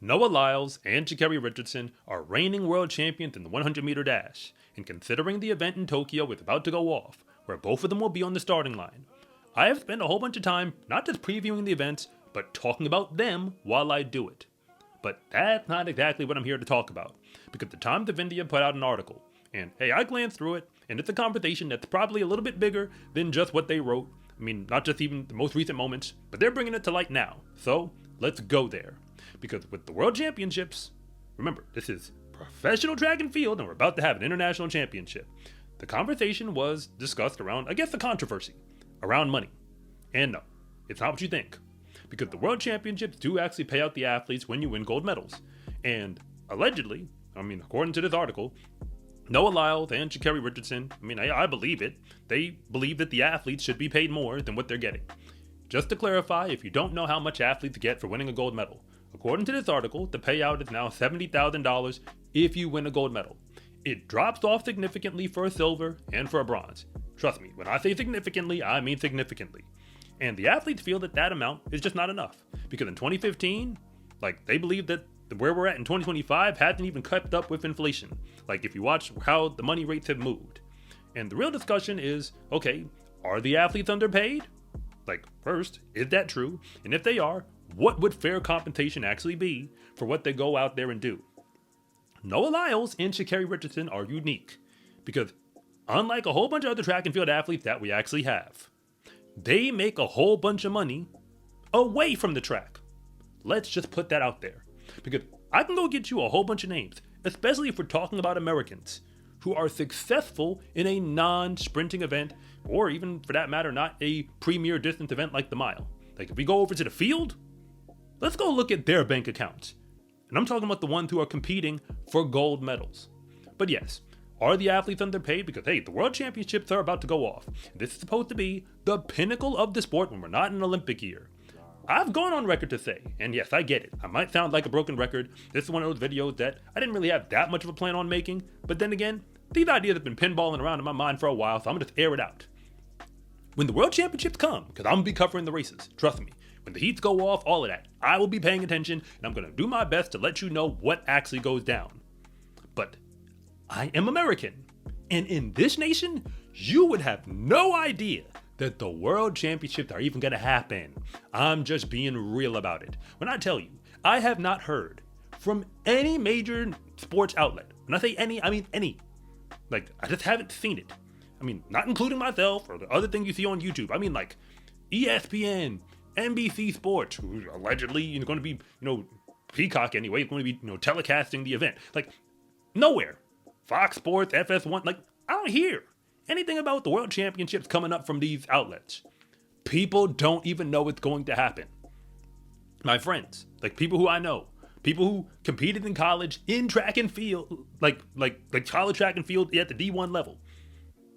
Noah Lyles and Sha'Carri Richardson are reigning world champions in the 100-meter dash, and considering the event in Tokyo is about to go off, where both of them will be on the starting line, I have spent a whole bunch of time not just previewing the events, but talking about them while I do it. But that's not exactly what I'm here to talk about, because the Times of India put out an article, and hey, I glanced through it, and it's a conversation that's probably a little bit bigger than just what they wrote. I mean, not just even the most recent moments, but they're bringing it to light now. So, let's go there. Because with the World Championships, remember, this is professional track and field, and we're about to have an international championship. The conversation was discussed around, I guess, the controversy around money. And no, it's not what you think. Because the World Championships do actually pay out the athletes when you win gold medals. And allegedly, according to this article, Noah Lyles and Sha'Carri Richardson, I believe it, they believe that the athletes should be paid more than what they're getting. Just to clarify, if you don't know how much athletes get for winning a gold medal, according to this article, the payout is now $70,000 if you win a gold medal. It drops off significantly for a silver and for a bronze. Trust me, when I say significantly, I mean significantly. And the athletes feel that that amount is just not enough. Because in 2015, they believe that where we're at in 2025 hasn't even kept up with inflation. If you watch how the money rates have moved. And the real discussion is, okay, are the athletes underpaid? First, is that true? And if they are, what would fair compensation actually be for what they go out there and do? Noah Lyles and Sha'Carri Richardson are unique because unlike a whole bunch of other track and field athletes that we actually have, they make a whole bunch of money away from the track. Let's just put that out there. Because I can go get you a whole bunch of names, especially if we're talking about Americans who are successful in a non-sprinting event, or even for that matter, not a premier distance event like the mile. If we go over to the field, let's go look at their bank accounts. And I'm talking about the ones who are competing for gold medals. But yes, are the athletes underpaid? Because hey, the World Championships are about to go off. This is supposed to be the pinnacle of the sport when we're not in an Olympic year. I've gone on record to say, and yes, I get it, I might sound like a broken record. This is one of those videos that I didn't really have that much of a plan on making, but then again, these ideas have been pinballing around in my mind for a while, so I'm gonna just air it out. When the World Championships come, because I'm gonna be covering the races, trust me, when the heats go off, all of that, I will be paying attention, and I'm gonna do my best to let you know what actually goes down. But I am American, and in this nation, you would have no idea that the World Championships are even gonna happen. I'm just being real about it. When I tell you, I have not heard from any major sports outlet. When I say any, I mean any. I just haven't seen it. Not including myself or the other things you see on YouTube. ESPN, NBC Sports, who's allegedly going to be, Peacock anyway, going to be, telecasting the event. Nowhere. Fox Sports, FS1, I don't hear anything about the World Championships coming up from these outlets. People don't even know it's going to happen. My friends, people who I know, people who competed in college in track and field, like college track and field at the D1 level.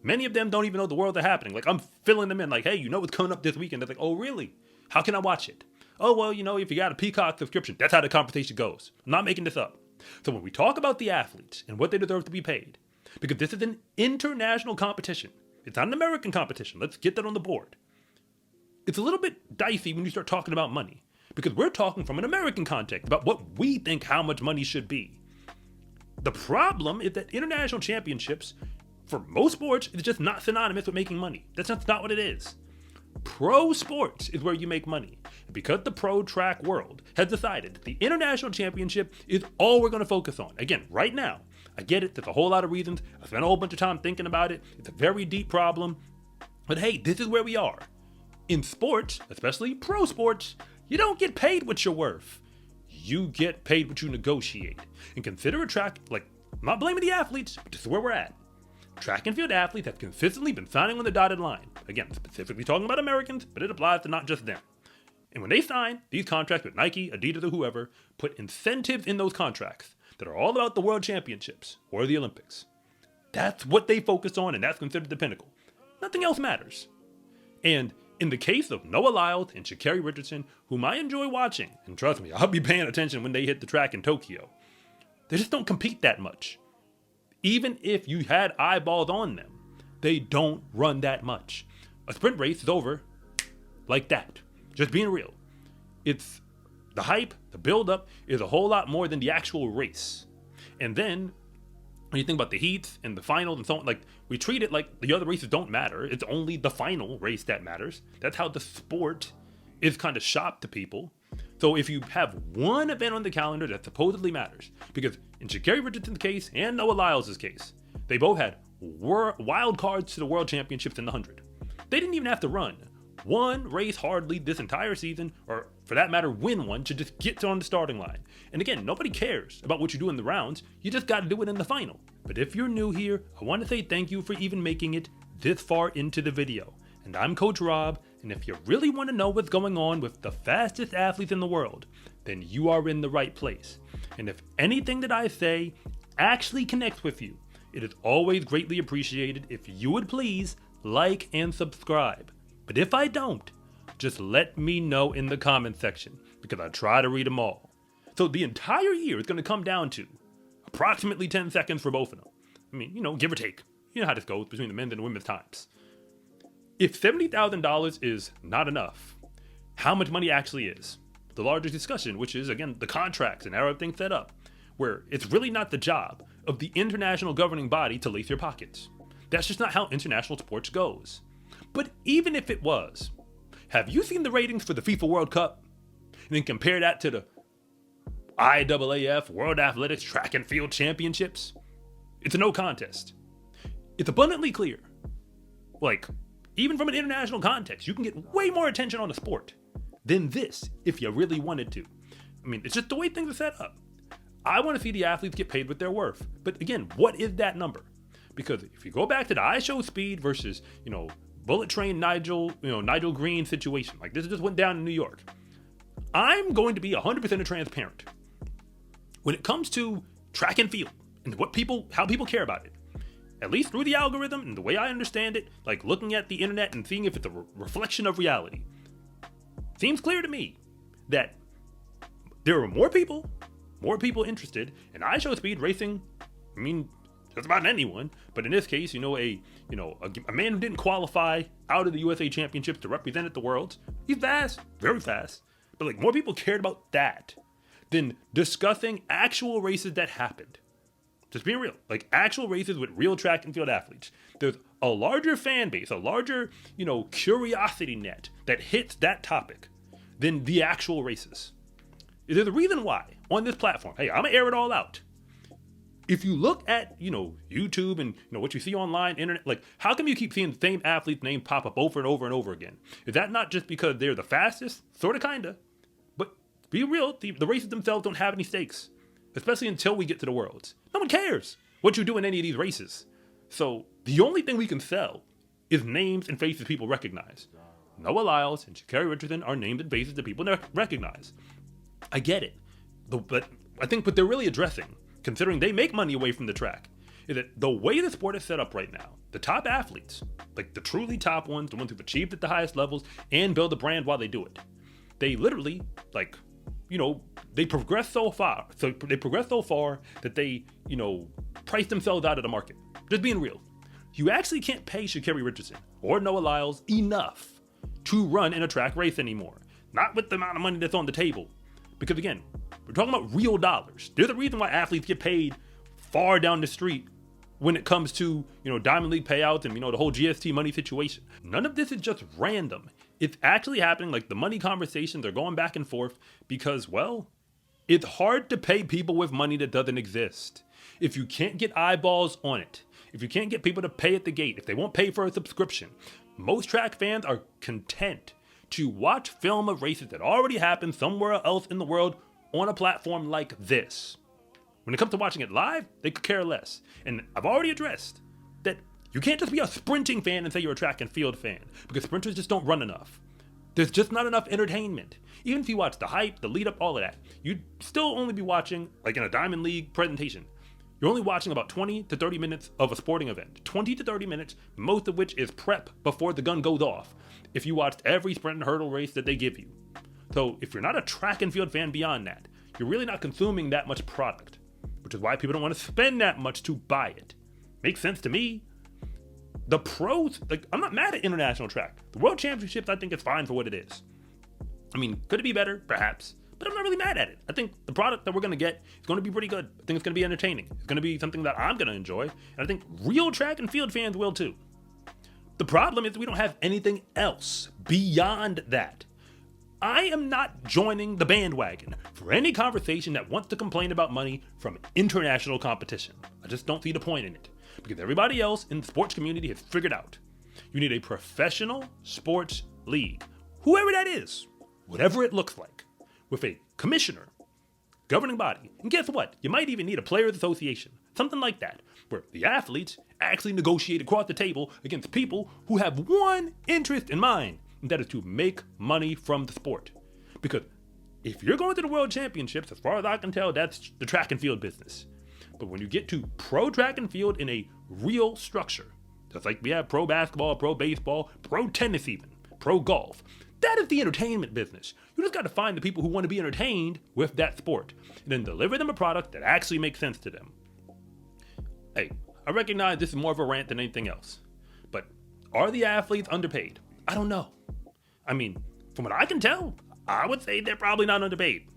Many of them don't even know the world are happening. I'm filling them in hey, what's coming up this weekend? They're oh, really? How can I watch it? Oh, well, if you got a Peacock subscription, that's how the conversation goes. I'm not making this up. So when we talk about the athletes and what they deserve to be paid, because this is an international competition, it's not an American competition. Let's get that on the board. It's a little bit dicey when you start talking about money, because we're talking from an American context about what we think how much money should be. The problem is that international championships, for most sports, is just not synonymous with making money. That's just not what it is. Pro sports is where you make money. And because the pro track world has decided that the international championship is all we're going to focus on. Again, right now, I get it. There's a whole lot of reasons. I spent a whole bunch of time thinking about it. It's a very deep problem. But hey, this is where we are. In sports, especially pro sports, you don't get paid what you're worth. You get paid what you negotiate. And consider a track, I'm not blaming the athletes, but this is where we're at. Track and field athletes have consistently been signing on the dotted line. Again, specifically talking about Americans, but it applies to not just them. And when they sign these contracts with Nike, Adidas, or whoever, put incentives in those contracts that are all about the World Championships or the Olympics. That's what they focus on, and that's considered the pinnacle. Nothing else matters. And in the case of Noah Lyles and Sha'Carri Richardson, whom I enjoy watching, and trust me, I'll be paying attention when they hit the track in Tokyo, they just don't compete that much. Even if you had eyeballs on them, they don't run that much. A sprint race is over like that. Just being real. It's the hype, the build-up is a whole lot more than the actual race. And then when you think about the heats and the finals and so on, like, we treat it like the other races don't matter. It's only the final race that matters. That's how the sport is kind of shopped to people. So if you have one event on the calendar that supposedly matters, because in Sha'Carri Richardson's case and Noah Lyles' case, they both had wild cards to the World Championships in the 100. They didn't even have to run one race hardly this entire season, or for that matter, win one to just get on the starting line. And again, nobody cares about what you do in the rounds. You just got to do it in the final. But if you're new here, I want to say thank you for even making it this far into the video. And I'm Coach Rob, and if you really want to know what's going on with the fastest athletes in the world, then you are in the right place. And if anything that I say actually connects with you, it is always greatly appreciated if you would please like and subscribe. But if I don't, just let me know in the comment section, because I try to read them all. So the entire year is going to come down to approximately 10 seconds for both of them. I mean, give or take. You know how this goes between the men's and the women's times. If $70,000 is not enough, how much money actually is? The larger discussion, which is, again, the contracts and how everything's set up, where it's really not the job of the international governing body to lace your pockets. That's just not how international sports goes. But even if it was, have you seen the ratings for the FIFA World Cup? And then compare that to the IAAF World Athletics Track and Field Championships? It's a no contest. It's abundantly clear. Like, even from an international context, you can get way more attention on a sport than this if you really wanted to. I mean, it's just the way things are set up. I want to see the athletes get paid what they're worth. But again, what is that number? Because if you go back to the I Show Speed versus, Bullet Train Nigel Green situation, like this just went down in New York. I'm going to be 100% transparent when it comes to track and field and how people care about it. At least through the algorithm and the way I understand it, like looking at the internet and seeing if it's a reflection of reality. Seems clear to me that there are more people interested in I Show Speed racing. I mean, just about anyone, but in this case, a man who didn't qualify out of the USA Championships to represent at the Worlds. He's fast, very fast, but more people cared about that than discussing actual races that happened. Just being real, actual races with real track and field athletes. There's a larger fan base, a larger, curiosity net that hits that topic than the actual races. There's a reason why on this platform, hey, I'm gonna air it all out. If you look at, YouTube and, what you see online, internet, how come you keep seeing the same athlete's name pop up over and over and over again? Is that not just because they're the fastest? Sorta, kinda. But be real, the races themselves don't have any stakes, especially until we get to the Worlds. No one cares what you do in any of these races. So the only thing we can sell is names and faces people recognize. Noah Lyles and Sha'Carri Richardson are names and faces that people recognize. I get it. But I think what they're really addressing, considering they make money away from the track, is that the way the sport is set up right now, the top athletes, the truly top ones, the ones who've achieved at the highest levels and build a brand while they do it, they literally, they progress so far. So they progress so far that they, price themselves out of the market. Just being real. You actually can't pay Sha'Carri Richardson or Noah Lyles enough to run in a track race anymore. Not with the amount of money that's on the table. Because again, we're talking about real dollars. There's a reason why athletes get paid far down the street when it comes to, Diamond League payouts and, the whole GST money situation. None of this is just random. It's actually happening. The money conversations are going back and forth because, well, it's hard to pay people with money that doesn't exist. If you can't get eyeballs on it, if you can't get people to pay at the gate, if they won't pay for a subscription, most track fans are content to watch film of races that already happened somewhere else in the world on a platform like this. When it comes to watching it live, they could care less. And I've already addressed that you can't just be a sprinting fan and say you're a track and field fan, because sprinters just don't run enough. There's just not enough entertainment. Even if you watch the hype, the lead up, all of that, you'd still only be watching, in a Diamond League presentation, you're only watching about 20 to 30 minutes of a sporting event. 20 to 30 minutes, most of which is prep before the gun goes off, if you watched every sprint and hurdle race that they give you. So if you're not a track and field fan beyond that, you're really not consuming that much product, which is why people don't want to spend that much to buy it. Makes sense to me. The pros, I'm not mad at international track. The World Championships, I think, is fine for what it is. I mean, could it be better? Perhaps. but I'm not really mad at it. I think the product that we're going to get is going to be pretty good. I think it's going to be entertaining. It's going to be something that I'm going to enjoy, and I think real track and field fans will too. The problem is we don't have anything else beyond that. I am not joining the bandwagon for any conversation that wants to complain about money from international competition. I just don't see the point in it, because everybody else in the sports community has figured out you need a professional sports league, whoever that is, whatever it looks like, with a commissioner, governing body, and guess what? You might even need a players association, something like that, where the athletes actually negotiate across the table against people who have one interest in mind, and that is to make money from the sport. Because if you're going to the World Championships, as far as I can tell, that's the track and field business. But when you get to pro track and field in a real structure, just like we have pro basketball, pro baseball, pro tennis even, pro golf, that is the entertainment business. You just got to find the people who want to be entertained with that sport, and then deliver them a product that actually makes sense to them. Hey, I recognize this is more of a rant than anything else, but are the athletes underpaid? I don't know. I mean, from what I can tell, I would say they're probably not underpaid.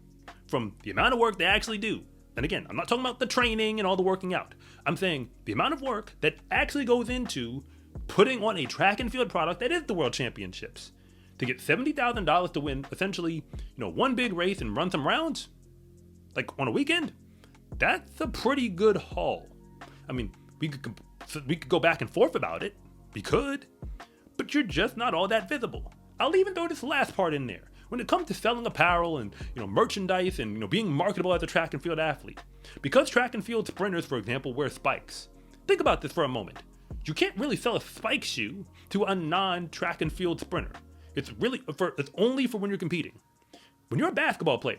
From the amount of work they actually do. And again, I'm not talking about the training and all the working out. I'm saying the amount of work that actually goes into putting on a track and field product that is the World Championships. To get $70,000 to win essentially, one big race and run some rounds, like on a weekend, that's a pretty good haul. I mean, we could go back and forth about it. We could. But you're just not all that visible. I'll even throw this last part in there. When it comes to selling apparel and merchandise and being marketable as a track and field athlete, because track and field sprinters, for example, wear spikes. Think about this for a moment. You can't really sell a spike shoe to a non-track and field sprinter. It's only for when you're competing. When you're a basketball player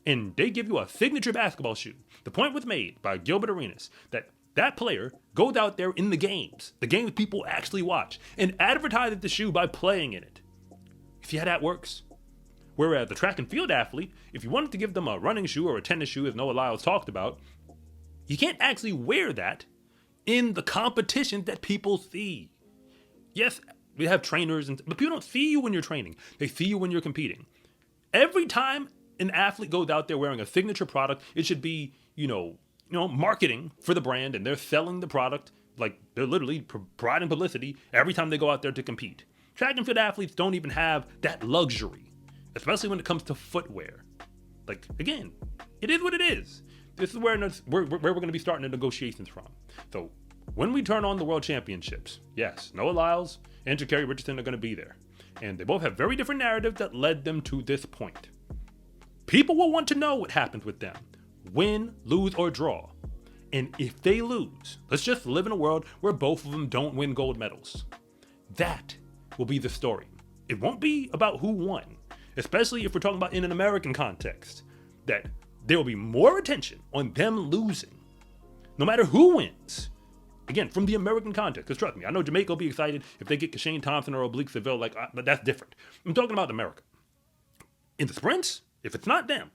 and they give you a signature basketball shoe, the point was made by Gilbert Arenas that player goes out there in the games people actually watch, and advertises the shoe by playing in it. See how that works? Whereas the track and field athlete, if you wanted to give them a running shoe or a tennis shoe, as Noah Lyles talked about, you can't actually wear that in the competition that people see. Yes, we have trainers, but people don't see you when you're training. They see you when you're competing. Every time an athlete goes out there wearing a signature product, it should be, marketing for the brand, and they're selling the product like they're literally providing publicity every time they go out there to compete. Track and field athletes don't even have that luxury, especially when it comes to footwear. Like, again, it is what it is. This is where we're going to be starting the negotiations from. So when we turn on the World Championships, yes, Noah Lyles and Sha'Carri Richardson are going to be there. And they both have very different narratives that led them to this point. People will want to know what happens with them. Win, lose, or draw. And if they lose, let's just live in a world where both of them don't win gold medals. That will be the story. It won't be about who won, especially if we're talking about in an American context, that there will be more attention on them losing, no matter who wins. Again, from the American context, because trust me, I know Jamaica will be excited if they get Kashane Thompson or Oblique Seville, but that's different. I'm talking about America. In the sprints, if it's not them,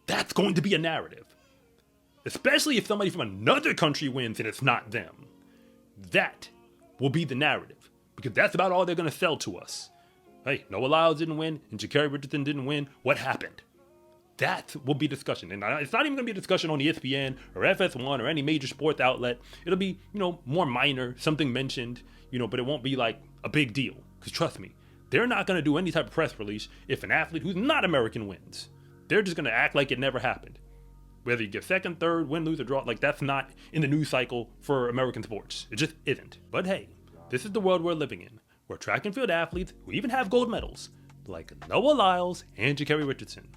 that's going to be a narrative. Especially if somebody from another country wins and it's not them. That will be the narrative, because that's about all they're going to sell to us. Hey, Noah Lyles didn't win and Sha'Carri Richardson didn't win. What happened? That will be discussion. And it's not even going to be a discussion on ESPN or FS1 or any major sports outlet. It'll be, more minor, something mentioned, but it won't be like a big deal. Because trust me, they're not going to do any type of press release if an athlete who's not American wins. They're just going to act like it never happened. Whether you get second, third, win, lose, or draw, that's not in the news cycle for American sports. It just isn't. But hey, this is the world we're living in, where track and field athletes who even have gold medals, like Noah Lyles and Sha'Carri Richardson,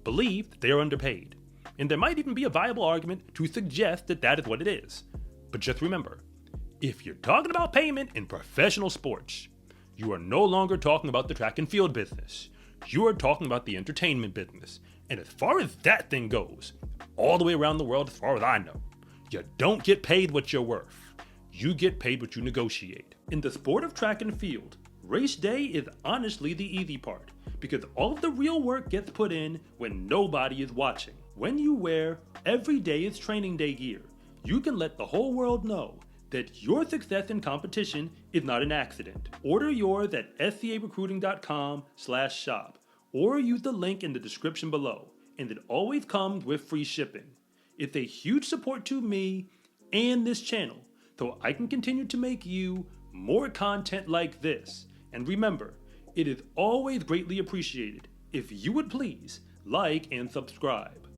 believe that they are underpaid. And there might even be a viable argument to suggest that that is what it is. But just remember, if you're talking about payment in professional sports, you are no longer talking about the track and field business. You are talking about the entertainment business. And as far as that thing goes, all the way around the world, as far as I know, you don't get paid what you're worth. You get paid what you negotiate. In the sport of track and field, race day is honestly the easy part, because all of the real work gets put in when nobody is watching. When you wear every day is training day gear, you can let the whole world know that your success in competition is not an accident. Order yours at scarecruiting.com/shop or use the link in the description below, and it always comes with free shipping. It's a huge support to me and this channel, so I can continue to make you more content like this. And remember, it is always greatly appreciated if you would please like and subscribe.